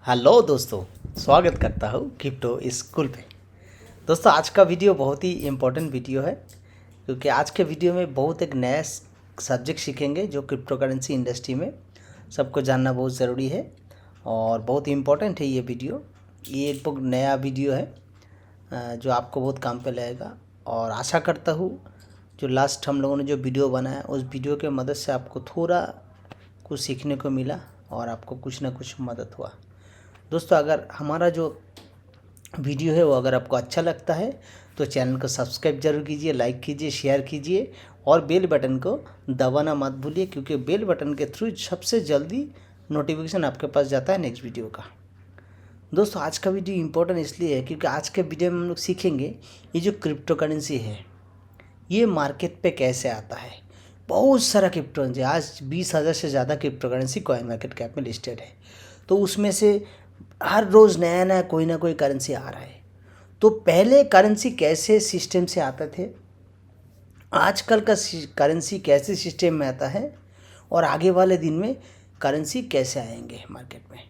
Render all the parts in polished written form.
Hello दोस्तों, स्वागत करता हूँ क्रिप्टो स्कूल पे। दोस्तों, आज का वीडियो बहुत ही इम्पोर्टेंट वीडियो है क्योंकि आज के वीडियो में बहुत एक नया सब्जेक्ट सीखेंगे जो क्रिप्टो करेंसी इंडस्ट्री में सबको जानना बहुत ज़रूरी है और बहुत इम्पोर्टेंट है ये वीडियो। ये एक बहुत नया वीडियो है जो आपको बहुत काम पे लगेगा और आशा करता हूँ जो लास्ट हम लोगों ने जो वीडियो बनाया उस वीडियो के मदद से आपको थोड़ा कुछ सीखने को मिला और आपको कुछ ना कुछ मदद हुआ। दोस्तों, अगर हमारा जो वीडियो है वो अगर आपको अच्छा लगता है तो चैनल को सब्सक्राइब जरूर कीजिए, लाइक कीजिए, शेयर कीजिए और बेल बटन को दबाना मत भूलिए क्योंकि बेल बटन के थ्रू सबसे जल्दी नोटिफिकेशन आपके पास जाता है नेक्स्ट वीडियो का। दोस्तों, आज का वीडियो इम्पोर्टेंट इसलिए है क्योंकि आज के वीडियो में हम लोग सीखेंगे ये जो क्रिप्टो करेंसी है ये मार्केट पे कैसे आता है। बहुत सारा क्रिप्टो करेंसी, आज 20,000 से ज़्यादा crypto currency coin market cap में लिस्टेड है। तो उसमें से हर रोज़ नया नया कोई ना कोई करेंसी आ रहा है। तो पहले करेंसी कैसे सिस्टम से आते थे, आजकल का करेंसी कैसे सिस्टम में आता है और आगे वाले दिन में करेंसी कैसे आएंगे मार्केट में,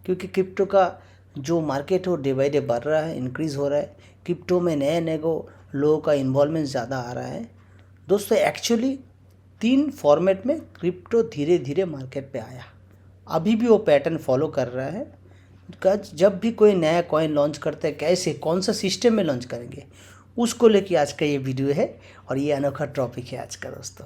क्योंकि क्रिप्टो का जो मार्केट है वो डे बाई डे बढ़ रहा है, इंक्रीज़ हो रहा है। क्रिप्टो में नए नए लोगों का इन्वॉल्वमेंट ज़्यादा आ रहा है। दोस्तों, एक्चुअली 3 फॉर्मेट में क्रिप्टो धीरे धीरे मार्केट पे आया, अभी भी वो पैटर्न फॉलो कर रहा है। जब भी कोई नया कॉइन लॉन्च करते हैं कैसे कौन सा सिस्टम में लॉन्च करेंगे उसको लेके आज का ये वीडियो है और ये अनोखा टॉपिक है आज का। दोस्तों,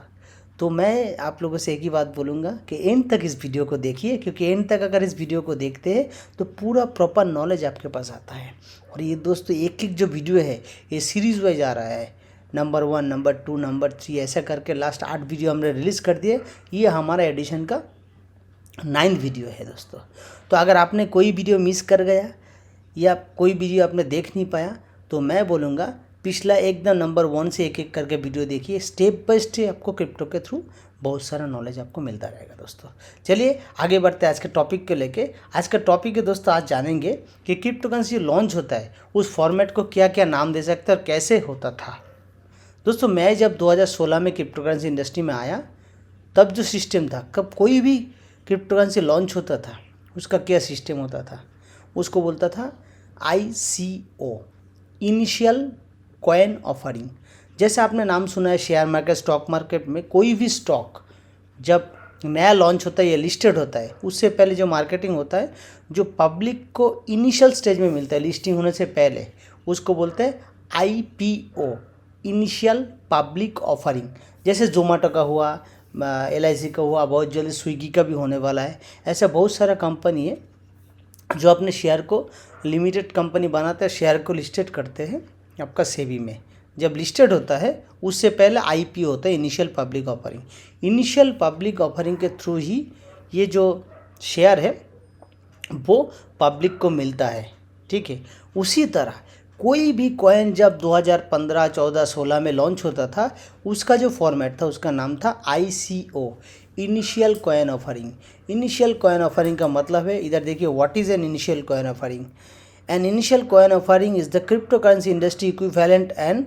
तो मैं आप लोगों से एक ही बात बोलूँगा कि एंड तक इस वीडियो को देखिए क्योंकि एंड तक अगर इस वीडियो को देखते हैं तो पूरा प्रॉपर नॉलेज आपके पास आता है। और ये दोस्तों एक एक जो वीडियो है ये सीरीज़ वाइज आ रहा है, नंबर 1, नंबर 2, नंबर 3 ऐसा करके लास्ट 8 वीडियो हमने रिलीज़ कर दिए। ये हमारा एडिशन का 9 वीडियो है दोस्तों। तो अगर आपने कोई वीडियो मिस कर गया या कोई वीडियो आपने देख नहीं पाया तो मैं बोलूँगा पिछला एकदम नंबर 1 से एक एक करके वीडियो देखिए। स्टेप बाय स्टेप आपको क्रिप्टो के थ्रू बहुत सारा नॉलेज आपको मिलता रहेगा। दोस्तों, चलिए आगे बढ़ते हैं आज के टॉपिक को लेके। आज का टॉपिक है दोस्तों, आज जानेंगे कि क्रिप्टो करेंसी लॉन्च होता है उस फॉर्मेट को क्या क्या नाम दे सकते हैं और कैसे होता था। दोस्तों, मैं जब 2016 में क्रिप्टो करेंसी इंडस्ट्री में आया तब जो सिस्टम था, कब कोई भी क्रिप्टो करेंसी लॉन्च होता था उसका क्या सिस्टम होता था, उसको बोलता था ICO, इनिशियल कॉइन ऑफरिंग। जैसे आपने नाम सुना है शेयर मार्केट, स्टॉक मार्केट में कोई भी स्टॉक जब नया लॉन्च होता है या लिस्टेड होता है उससे पहले जो मार्केटिंग होता है जो पब्लिक को इनिशियल स्टेज में मिलता है लिस्टिंग होने से पहले, उसको बोलते हैं IPO, इनिशियल पब्लिक ऑफरिंग। जैसे जोमेटो का हुआ, LIC का हुआ, बहुत जल्दी स्विगी का भी होने वाला है। ऐसा बहुत सारा कंपनी है जो अपने शेयर को लिमिटेड कंपनी बनाते हैं, शेयर को लिस्टेड करते हैं आपका सेबी में। जब लिस्टेड होता है उससे पहले IPO होता है, initial public offering. Initial public offering के थ्रू ही ये जो शेयर है वो पब्लिक को मिलता है। ठीक है, उसी तरह कोई भी कॉइन जब 2015, 14, 16 में लॉन्च होता था उसका जो फॉर्मेट था उसका नाम था ICO, initial coin offering. Initial coin offering का मतलब है, इधर देखिए, what is an initial coin offering. An initial coin offering is the crypto currency industry equivalent and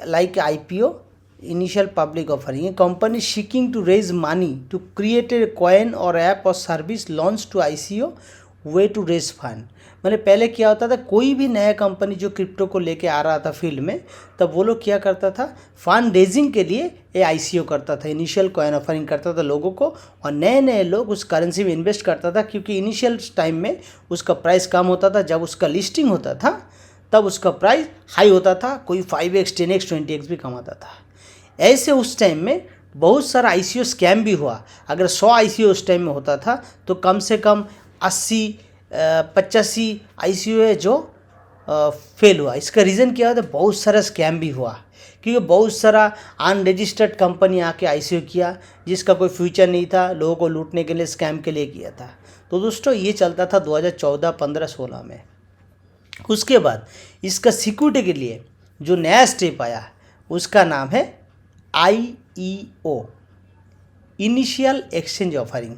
like IPO, initial public offering. A company seeking to raise money to create a coin or app or service launched to ICO way to raise fund। मतलब पहले क्या होता था, कोई भी नया company जो crypto को लेके आ रहा था फील्ड में, तब वो लोग क्या करता था, फंड रेजिंग के लिए ये ICO करता था, इनिशियल कॉइन ऑफरिंग करता था लोगों को, और नए नए लोग उस करेंसी में इन्वेस्ट करता था क्योंकि इनिशियल टाइम में उसका प्राइस कम होता था। जब उसका लिस्टिंग होता था तब उसका प्राइस हाई होता था, कोई 5x, 10x, 20x भी कमाता था। ऐसे उस टाइम में बहुत सारा ICO स्कैम भी हुआ। अगर 100 ICO उस टाइम में होता था तो कम से कम 80, 85 ICO है जो फेल हुआ। इसका रीज़न क्या होता है, बहुत सारा स्कैम भी हुआ क्योंकि बहुत सारा अनरजिस्टर्ड कंपनी आके ICO किया जिसका कोई फ्यूचर नहीं था, लोगों को लूटने के लिए, स्कैम के लिए किया था। तो दोस्तों, ये चलता था 2014, 15, 16 में। उसके बाद इसका सिक्योरिटी के लिए जो नया स्टेप आया उसका नाम है IEO, initial exchange offering.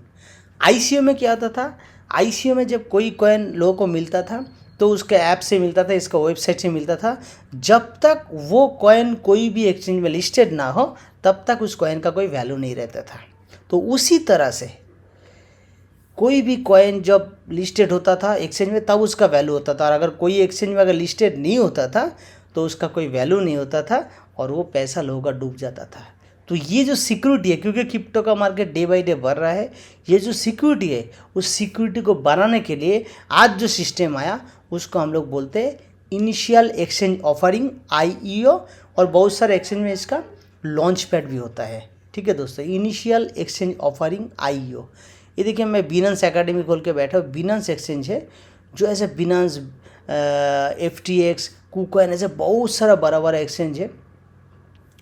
ICO में क्या होता था, ICO में जब कोई कॉइन लोगों को मिलता था तो उसके ऐप से मिलता था, इसका वेबसाइट से मिलता था। जब तक वो कॉइन कोई भी एक्सचेंज में लिस्टेड ना हो तब तक उस कॉइन का कोई वैल्यू नहीं रहता था। तो उसी तरह से कोई भी कॉइन जब लिस्टेड होता था एक्सचेंज में तब उसका वैल्यू होता था, और अगर कोई एक्सचेंज में अगर लिस्टेड नहीं होता था तो उसका कोई वैल्यू नहीं होता था और वो पैसा लोगों का डूब जाता था। तो ये जो सिक्योरिटी है, क्योंकि क्रिप्टो का मार्केट डे बाई डे बढ़ रहा है, ये जो सिक्योरिटी है उस सिक्योरिटी को बनाने के लिए आज जो सिस्टम आया उसको हम लोग बोलते हैं इनिशियल एक्सचेंज ऑफरिंग IEO, और बहुत सारे एक्सचेंज में इसका लॉन्च पैड भी होता है। ठीक है दोस्तों, इनिशियल एक्सचेंज ऑफरिंग IEO। ये देखिए मैं बिनांस एकेडमी खोल के बैठा हूँ। बिनांस एक्सचेंज है जो ऐसे बिनांस FTX KuCoin ऐसे बहुत सारा बड़ा बड़ा एक्सचेंज है,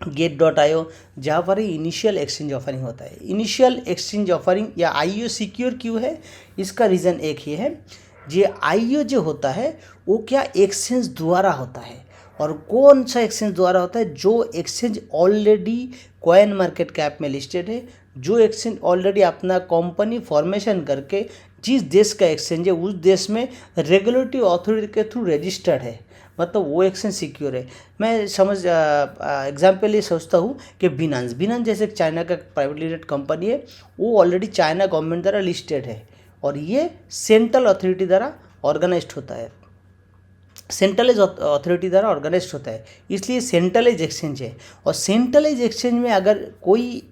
Gate.io, जहाँ पर इनिशियल एक्सचेंज ऑफरिंग होता है। इनिशियल एक्सचेंज ऑफरिंग या IEO सिक्योर क्यों है, इसका रीज़न एक ही है, ये IEO जो होता है वो क्या एक्सचेंज द्वारा होता है, और कौन सा एक्सचेंज द्वारा होता है, जो exchange already coin market cap में लिस्टेड है, जो एक्सचेंज ऑलरेडी अपना कंपनी फॉर्मेशन करके जिस देश का एक्सचेंज है उस देश में रेगुलेटरी अथॉरिटी के थ्रू रजिस्टर्ड है, मतलब वो एक्सचेंज सिक्योर है। मैं एग्जाम्पल ये सोचता हूँ कि बिनांस जैसे चाइना का प्राइवेट लिमिटेड कंपनी है, वो ऑलरेडी चाइना गवर्नमेंट द्वारा लिस्टेड है और ये सेंट्रल अथॉरिटी द्वारा ऑर्गेनाइज्ड होता है, सेंट्रलाइज अथॉरिटी द्वारा ऑर्गेनाइज्ड होता है, इसलिए सेंट्रलाइज एक्सचेंज है। और सेंट्रलाइज एक्सचेंज में अगर कोई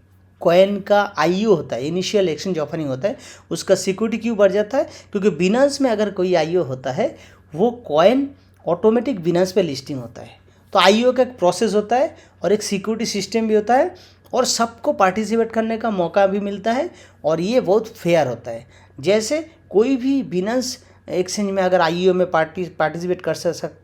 कॉइन का IEO होता है, इनिशियल एक्सचेंज ऑफरिंग होता है, उसका सिक्योरिटी क्यों बढ़ जाता है, क्योंकि बिनांस में अगर कोई IEO होता है वो कॉइन ऑटोमेटिक बिनांस पे लिस्टिंग होता है। तो IEO का एक प्रोसेस होता है और एक सिक्योरिटी सिस्टम भी होता है और सबको पार्टिसिपेट करने का मौका भी मिलता है और ये बहुत फेयर होता है। जैसे कोई भी बिनांस एक्सचेंज में अगर IEO में पार्टिसिपेट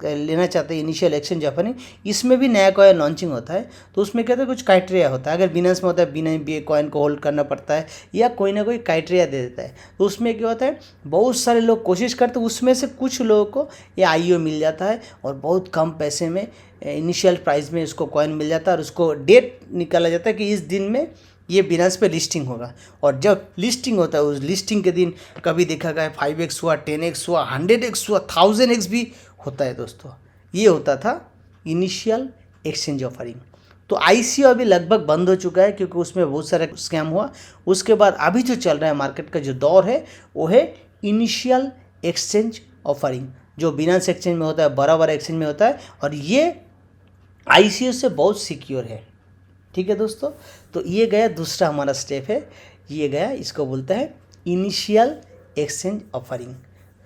लेना चाहते हैं इनिशियल एक्सचेंज ऑफरिंग, इसमें भी नया कॉइन लॉन्चिंग होता है तो उसमें कहते हैं कुछ क्राइटेरिया होता है। अगर बिनांस में होता है बिना कॉइन को होल्ड करना पड़ता है या कोई ना कोई क्राइटेरिया दे देता है, तो उसमें क्या होता है बहुत सारे लोग कोशिश करते हैं, उसमें से कुछ लोगों को ये IEO मिल जाता है और बहुत कम पैसे में इनिशियल प्राइस में उसको कॉइन मिल जाता है और उसको डेट निकाला जाता है कि इस दिन में ये बिनांस पे लिस्टिंग होगा। और जब लिस्टिंग होता है उस लिस्टिंग के दिन कभी देखा गया 5x हुआ, 10x हुआ, 100x हुआ, 1000x भी होता है दोस्तों। ये होता था इनिशियल एक्सचेंज ऑफरिंग। तो ICO अभी लगभग बंद हो चुका है क्योंकि उसमें बहुत सारा स्कैम हुआ। उसके बाद अभी जो चल रहा है मार्केट का जो दौर है वो है इनिशियल एक्सचेंज ऑफरिंग, जो बिनांस एक्सचेंज में होता है, बड़ा बड़ा एक्सचेंज में होता है और ये ICO से बहुत सिक्योर है। ठीक है दोस्तों, तो ये गया दूसरा हमारा स्टेप है, ये गया इसको बोलते हैं इनिशियल एक्सचेंज ऑफरिंग।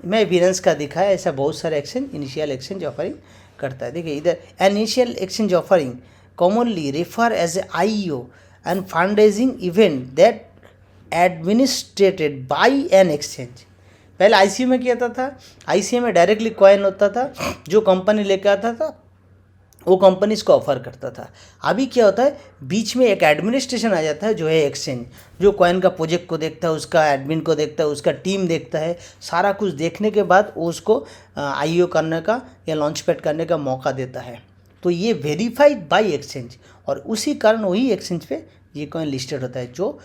मैं बिनांस का दिखाया, ऐसा बहुत सारे एक्सचेंज इनिशियल एक्सचेंज ऑफरिंग करता है। देखिए इधर initial exchange offering commonly refer as a IEO and fund raising event that administrated by an exchange. पहले ICO में क्या होता था, ICO में डायरेक्टली कॉइन होता था, जो कंपनी लेकर आता था वो कंपनी इसको ऑफर करता था। अभी क्या होता है, बीच में एक एडमिनिस्ट्रेशन आ जाता है जो है एक्सचेंज, जो कॉइन का प्रोजेक्ट को देखता है, उसका एडमिन को देखता है, उसका टीम देखता है, सारा कुछ देखने के बाद वो उसको IEO करने का या लॉन्च पैड करने का मौका देता है। तो ये वेरीफाइड बाय एक्सचेंज और उसी कारण वही एक्सचेंज पे ये कॉइन लिस्टेड होता है, जो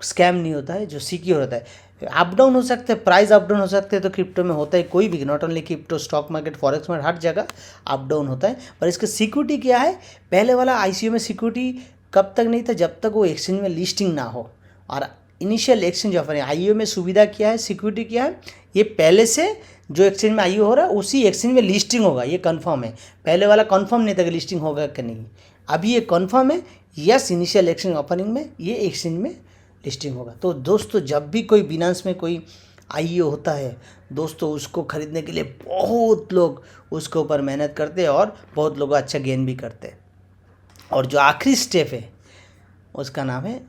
स्कैम नहीं होता है, जो सिक्योर होता है। अप डाउन हो सकते हैं, प्राइस अप डाउन हो सकते हैं, तो क्रिप्टो में होता है, कोई भी, not only crypto, stock market, forex market, हर जगह अप डाउन होता है। पर इसका सिक्योरिटी क्या है, पहले वाला ICO में सिक्योरिटी कब तक नहीं था, जब तक वो एक्सचेंज में लिस्टिंग ना हो। और इनिशियल एक्सचेंज ऑफर IEO में सुविधा क्या है, सिक्योरिटी क्या है, ये पहले से जो एक्सचेंज में IEO हो रहा है उसी एक्सचेंज में लिस्टिंग होगा, ये कन्फर्म है। पहले वाला कन्फर्म नहीं था कि लिस्टिंग होगा कि नहीं, अभी ये कन्फर्म है, यस इनिशियल एक्सचेंज ऑफरिंग में ये एक्सचेंज में लिस्टिंग होगा। तो दोस्तों जब भी कोई बिनांस में कोई IEO होता है दोस्तों, उसको खरीदने के लिए बहुत लोग उसके ऊपर मेहनत करते हैं और बहुत लोग अच्छा गेन भी करते हैं। और जो आखिरी स्टेप है उसका नाम है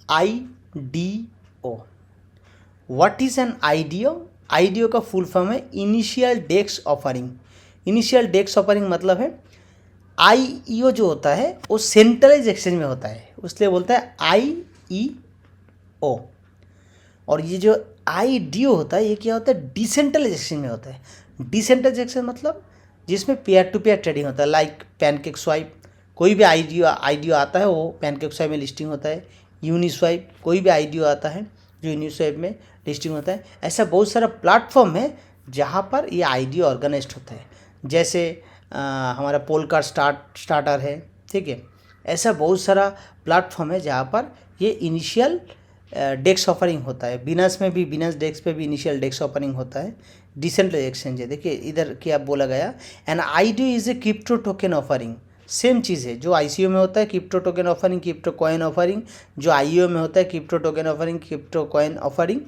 IDO। What is an IDO? IDO का फुल फॉर्म है initial desk offering. Initial desk offering मतलब है IEO जो होता है वो सेंट्रलाइज एक्सचेंज में होता है, उसलिए बोलता है IEO। और ये जो IDO होता है ये क्या होता है, डिसेंट्रलाइज एक्सचेंज में होता है। डिसेंट्रलाइज एक्सचेंज मतलब जिसमें पेयर टू पेयर ट्रेडिंग होता है, लाइक पैनकेक स्वाइप, कोई भी IDO आता है वो पैनकेक स्वाइप में लिस्टिंग होता है। यूनिस्वाइप, कोई भी IDO आता है जो यूनिस्वाइप में लिस्टिंग होता है। ऐसा बहुत सारा प्लेटफॉर्म है जहाँ पर ये IDO ऑर्गेनाइज्ड होता है। जैसे हमारा पोलकार स्टार्टर है, ठीक है, ऐसा बहुत सारा प्लेटफॉर्म है जहाँ पर ये इनिशियल डेक्स ऑफरिंग होता है। बिनस में भी, बिनस डेक्स पे भी इनिशियल डेक्स ऑफरिंग होता है। डिसेंट्रलाइज एक्सचेंज है, देखिए इधर क्या बोला गया, an IDO is a crypto token offering. Same चीज़ है जो आईसीओ में होता है crypto token offering, crypto coin offering, जो आईईओ में होता है crypto token offering, crypto coin offering,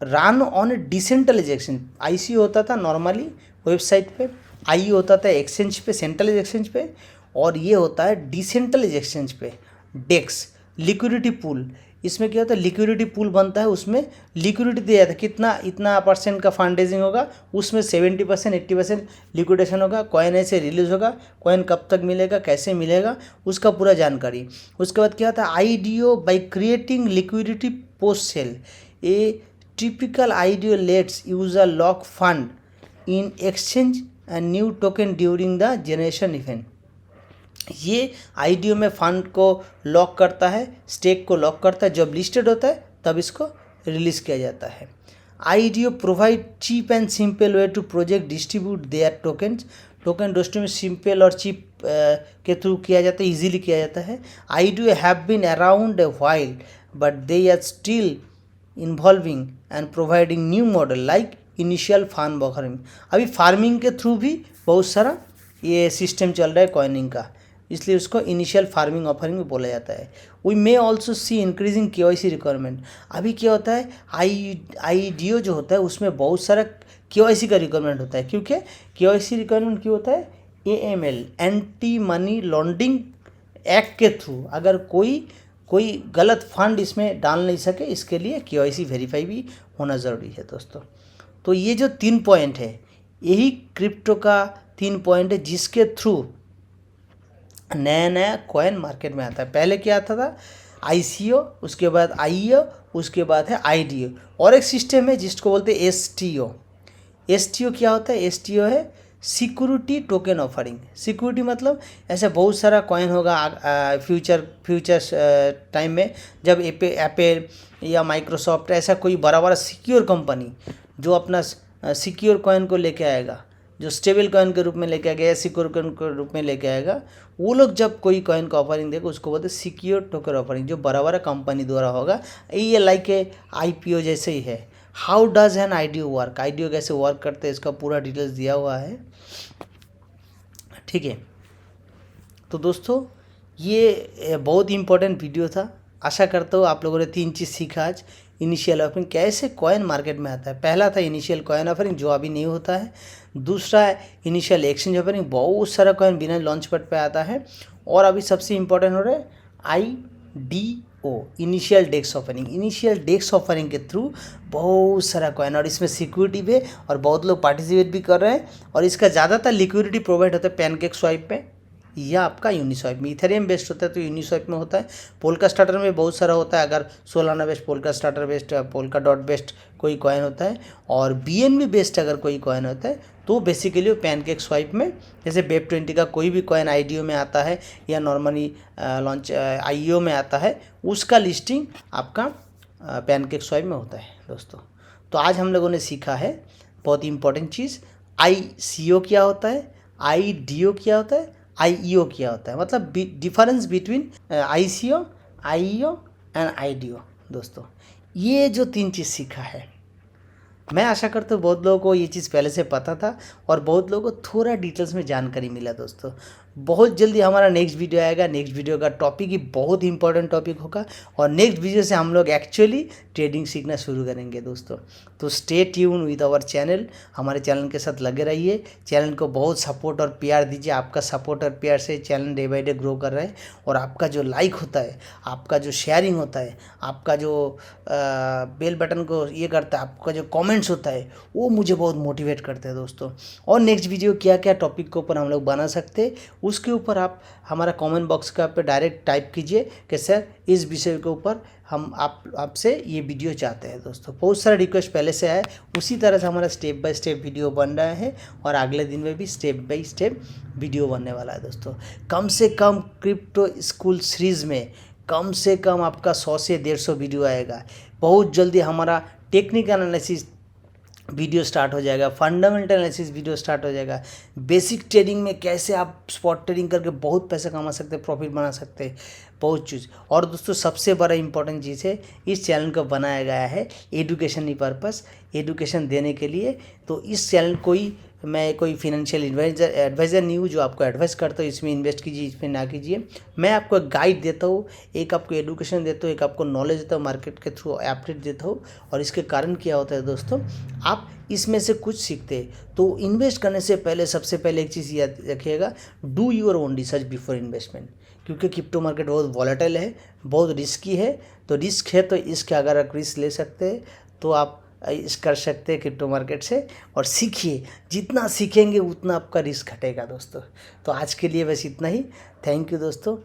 run on a decentralize exchange. ICO होता था नॉर्मली वेबसाइट पे, आई होता था एक्सचेंज पे, सेंट्रलाइज एक्सचेंज पे, और ये होता है डिसेंट्रलाइज एक्सचेंज पे डेक्स। लिक्विडिटी पूल, इसमें क्या होता है, लिक्विडिटी पूल बनता है, उसमें लिक्विडिटी दिया जाता है, कितना इतना परसेंट का फंड रेजिंग होगा, उसमें 70% 80% लिक्विडेशन होगा, कॉइन ऐसे रिलीज होगा, कॉइन कब तक मिलेगा, कैसे मिलेगा, उसका पूरा जानकारी। उसके बाद क्या होता है, IDO by creating liquidity post sale, a typical IDO lets user lock fund in exchange and new token during the generation event. ये आईडीओ में फंड को लॉक करता है, स्टेक को लॉक करता है, जब लिस्टेड होता है तब इसको रिलीज़ किया जाता है। IDO provide cheap and simple way to project distribute their tokens. Token distribute simple और चीप के थ्रू किया जाता है, इजीली किया जाता है। IDO have been around a while but they are still involving and providing new model like initial farm buffering. अभी फार्मिंग के थ्रू भी बहुत सारा ये सिस्टम चल रहा है कॉइनिंग का, इसलिए उसको इनिशियल फार्मिंग ऑफरिंग में बोला जाता है। We may also see increasing KYC requirement. अभी क्या होता है, आईडीओ जो होता है उसमें बहुत सारा केवाईसी का रिक्वायरमेंट होता है, क्योंकि केवाईसी रिक्वायरमेंट क्यों होता है, AML anti money laundering act के थ्रू अगर कोई गलत फंड इसमें डाल नहीं सके, इसके लिए केवाईसी वेरीफाई भी होना ज़रूरी है दोस्तों। तो ये जो 3 पॉइंट है, यही क्रिप्टो का 3 पॉइंट है जिसके थ्रू नया नया कॉइन मार्केट में आता है। पहले क्या आता था, आईसीओ, उसके बाद आईईओ, उसके बाद है आईडीओ, और एक सिस्टम है जिसको बोलते हैं एसटीओ। एसटीओ क्या होता है, एसटीओ है सिक्योरिटी टोकन ऑफरिंग। सिक्योरिटी मतलब ऐसे बहुत सारा कॉइन होगा फ्यूचर टाइम में, जब एप्पल या माइक्रोसॉफ्ट ऐसा कोई बड़ा बड़ा सिक्योर कंपनी जो अपना सिक्योर कॉइन को लेके आएगा, जो स्टेबल कॉइन के रूप में लेके आएगा या सिक्योर कॉइन के रूप में लेके आएगा, वो लोग जब कोई कॉइन का ऑफरिंग देगा उसको बोलते हैं सिक्योर टोकन ऑफरिंग, जो बड़ा बड़ा कंपनी द्वारा होगा। ये लाइक ए आईपीओ जैसे ही है। How does N IDO work, IDO कैसे वर्क करते हैं इसका पूरा डिटेल्स दिया हुआ है, ठीक है। तो दोस्तों ये बहुत इंपॉर्टेंट वीडियो था। आशा करता हूँ आप लोगों ने 3 चीज़ सीखा आज। इनिशियल ऑफरिंग कैसे कॉइन मार्केट में आता है, पहला था इनिशियल कॉइन ऑफरिंग जो अभी नहीं होता है, दूसरा है इनिशियल एक्सचेंज ऑफरिंग, बहुत सारा कॉइन बिना लॉन्च पैड पे आता है, और अभी सबसे इंपॉर्टेंट हो रहा है आईडीओ, इनिशियल डेक्स ऑफरिंग। इनिशियल डेक्स ऑफरिंग के थ्रू बहुत सारा कॉइन, और इसमें सिक्योरिटी भी है और बहुत लोग पार्टिसिपेट भी कर रहे हैं, और इसका ज़्यादातर लिक्विडिटी प्रोवाइड होता है पैनकेक स्वाइप पे या आपका यूनिस्वाइप में। इथेरियम बेस्ड होता है तो यूनिस्वाइप में होता है। पोल्का स्टार्टर में बहुत सारा होता है, अगर Solana based, polka starter based, polka dot based कोई कॉइन होता है, और बीएनबी बेस्ड अगर कोई कॉइन होता है तो बेसिकली वो पैनकेक स्वाइप में, जैसे वेब 20 का कोई भी कॉइन आईडीओ में आता है या नॉर्मली लॉन्च आईईओ में आता है, उसका लिस्टिंग आपका पैनकेक स्वाइप में होता है दोस्तों। तो आज हम लोगों ने सीखा है बहुत इंपॉर्टेंट चीज़, आईसीओ क्या होता है, आईडीओ क्या होता है, आईईओ क्या होता है, मतलब difference between ICO, IEO and IDO. दोस्तों ये जो 3 चीज़ सीखा है, मैं आशा करता हूँ बहुत लोगों को ये चीज़ पहले से पता था और बहुत लोगों को थोड़ा डिटेल्स में जानकारी मिला। दोस्तों बहुत जल्दी हमारा नेक्स्ट वीडियो आएगा। नेक्स्ट वीडियो का टॉपिक ही बहुत इंपॉर्टेंट टॉपिक होगा, और नेक्स्ट वीडियो से हम लोग एक्चुअली ट्रेडिंग सीखना शुरू करेंगे दोस्तों। तो stay tune with our channel, हमारे चैनल के साथ लगे रहिए। चैनल को बहुत सपोर्ट और प्यार दीजिए, आपका सपोर्ट और प्यार से channel day by day grow कर रहा है, और आपका जो लाइक होता है, आपका जो शेयरिंग होता है, आपका जो बेल बटन को ये करता है, आपका जो कमेंट्स होता है, वो मुझे बहुत मोटिवेट करते हैं दोस्तों। और नेक्स्ट वीडियो क्या क्या टॉपिक के ऊपर हम लोग बना सकते हैं, उसके ऊपर आप हमारा कमेंट बॉक्स का पे डायरेक्ट टाइप कीजिए कि सर इस विषय के ऊपर हम आपसे ये वीडियो चाहते हैं। दोस्तों बहुत सारा रिक्वेस्ट पहले से आया, उसी तरह से हमारा स्टेप बाय स्टेप वीडियो बन रहा है, और अगले दिन में भी स्टेप बाय स्टेप वीडियो बनने वाला है। दोस्तों कम से कम क्रिप्टो स्कूल सीरीज़ में कम से कम आपका 100 से 150 वीडियो आएगा। बहुत जल्दी हमारा टेक्निकल एनालिसिस वीडियो स्टार्ट हो जाएगा, फंडामेंटल एनालिसिस वीडियो स्टार्ट हो जाएगा, बेसिक ट्रेडिंग में कैसे आप स्पॉट ट्रेडिंग करके बहुत पैसा कमा सकते हैं, प्रॉफिट बना सकते हैं, बहुत चीज़। और दोस्तों सबसे बड़ा इंपॉर्टेंट चीज़ है, इस चैनल को बनाया गया है एजुकेशन पर्पस, एजुकेशन देने के लिए। तो इस चैनल मैं कोई फिनेंशियल एडवाइज़र नहीं हूँ जो आपको एडवाइस करता हूँ इसमें इन्वेस्ट कीजिए, इसमें ना कीजिए। मैं आपको एक गाइड देता हूँ, एक आपको एजुकेशन देता हूँ, एक आपको नॉलेज देता हूँ, मार्केट के थ्रू अपडेट देता हूँ। और इसके कारण क्या होता है दोस्तों, आप इसमें से कुछ सीखते हैं। तो इन्वेस्ट करने से पहले सबसे पहले एक चीज़ याद रखिएगा, do your own research before investment. क्योंकि क्रिप्टो मार्केट बहुत वॉलेटाइल है, बहुत रिस्की है। तो रिस्क है, तो इसके अगर आप रिस्क ले सकते हैं तो आप इस कर सकते हैं क्रिप्टो मार्केट से। और सीखिए, जितना सीखेंगे उतना आपका रिस्क घटेगा दोस्तों। तो आज के लिए बस इतना ही। थैंक यू दोस्तों।